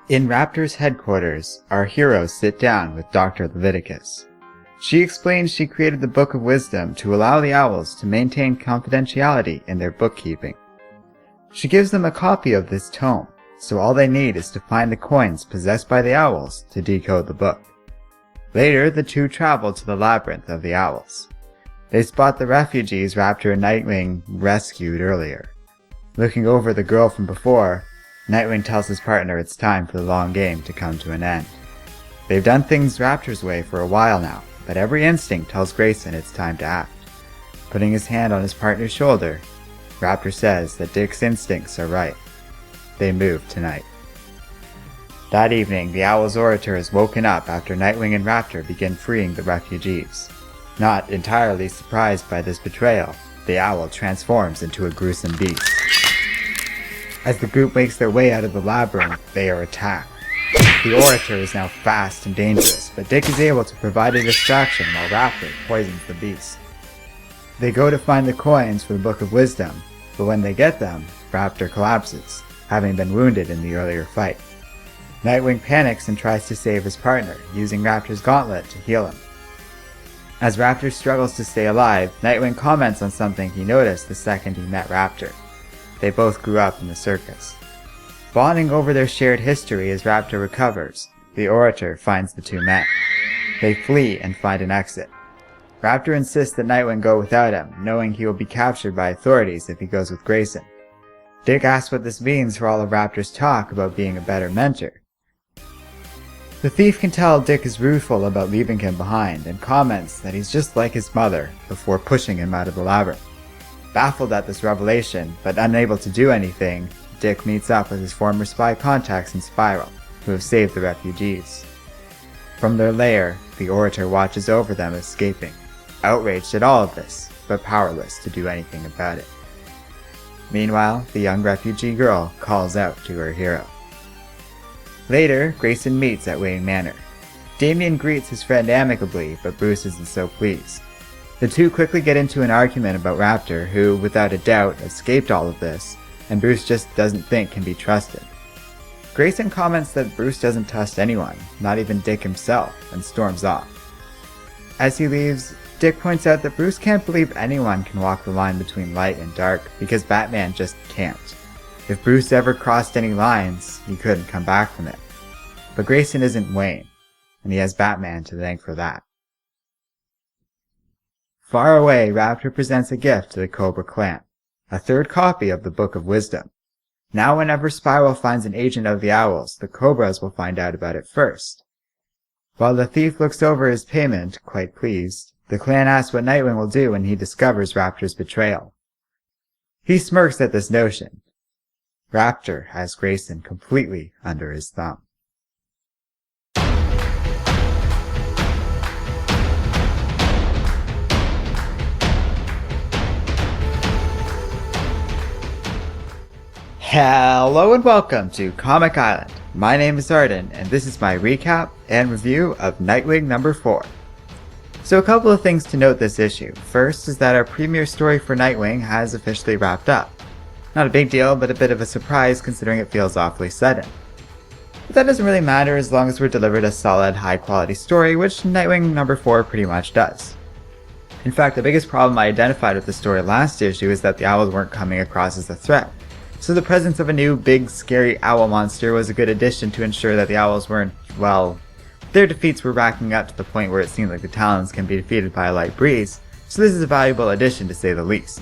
In Raptor's headquarters, our heroes sit down with Dr. Leviticus. She explains she created the Book of Wisdom to allow the owls to maintain confidentiality in their bookkeeping. She gives them a copy of this tome, so all they need is to find the coins possessed by the owls to decode the book. Later, the two travel to the Labyrinth of the Owls. They spot the refugees Raptor and Nightwing rescued earlier. Looking over the girl from before, Nightwing tells his partner it's time for the long game to come to an end. They've done things Raptor's way for a while now, but every instinct tells Grayson it's time to act. Putting his hand on his partner's shoulder, Raptor says that Dick's instincts are right. They move tonight. That evening, the Owl's orator is woken up after Nightwing and Raptor begin freeing the refugees. Not entirely surprised by this betrayal, the owl transforms into a gruesome beast. As the group makes their way out of the labyrinth, they are attacked. The orator is now fast and dangerous, but Dick is able to provide a distraction while Raptor poisons the beast. They go to find the coins for the Book of Wisdom, but when they get them, Raptor collapses, having been wounded in the earlier fight. Nightwing panics and tries to save his partner, using Raptor's gauntlet to heal him. As Raptor struggles to stay alive, Nightwing comments on something he noticed the second he met Raptor. They both grew up in the circus. Bonding over their shared history as Raptor recovers, the orator finds the two men. They flee and find an exit. Raptor insists that Nightwing go without him, knowing he will be captured by authorities if he goes with Grayson. Dick asks what this means for all of Raptor's talk about being a better mentor. The thief can tell Dick is rueful about leaving him behind and comments that he's just like his mother before pushing him out of the labyrinth. Baffled at this revelation, but unable to do anything, Dick meets up with his former spy contacts in Spiral, who have saved the refugees. From their lair, the orator watches over them escaping, outraged at all of this, but powerless to do anything about it. Meanwhile, the young refugee girl calls out to her hero. Later, Grayson meets at Wayne Manor. Damien greets his friend amicably, but Bruce isn't so pleased. The two quickly get into an argument about Raptor, who, without a doubt, escaped all of this, and Bruce just doesn't think can be trusted. Grayson comments that Bruce doesn't trust anyone, not even Dick himself, and storms off. As he leaves, Dick points out that Bruce can't believe anyone can walk the line between light and dark, because Batman just can't. If Bruce ever crossed any lines, he couldn't come back from it. But Grayson isn't Wayne, and he has Batman to thank for that. Far away, Raptor presents a gift to the Cobra clan, a third copy of the Book of Wisdom. Now whenever Spiral finds an agent of the Owls, the Cobras will find out about it first. While the thief looks over his payment, quite pleased, the clan asks what Nightwing will do when he discovers Raptor's betrayal. He smirks at this notion. Raptor has Grayson completely under his thumb. Hello and welcome to Comic Island. My name is Arden, and this is my recap and review of Nightwing number 4. So a couple of things to note this issue. First is that our premiere story for Nightwing has officially wrapped up. Not a big deal, but a bit of a surprise considering it feels awfully sudden. But that doesn't really matter as long as we're delivered a solid, high-quality story, which Nightwing number 4 pretty much does. In fact, the biggest problem I identified with the story last issue is that the owls weren't coming across as a threat. So the presence of a new, big, scary owl monster was a good addition to ensure that the owls weren't, well, their defeats were racking up to the point where it seemed like the Talons can be defeated by a light breeze, so this is a valuable addition to say the least.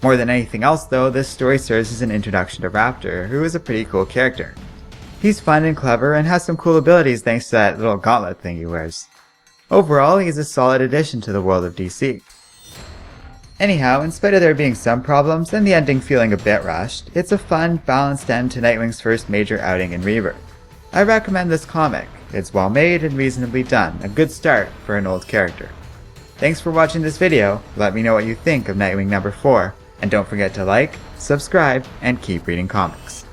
More than anything else though, this story serves as an introduction to Raptor, who is a pretty cool character. He's fun and clever and has some cool abilities thanks to that little gauntlet thing he wears. Overall, he's a solid addition to the world of DC. Anyhow, in spite of there being some problems and the ending feeling a bit rushed, it's a fun, balanced end to Nightwing's first major outing in Rebirth. I recommend this comic. It's well made and reasonably done, a good start for an old character. Thanks for watching this video, let me know what you think of Nightwing number 4, and don't forget to like, subscribe, and keep reading comics.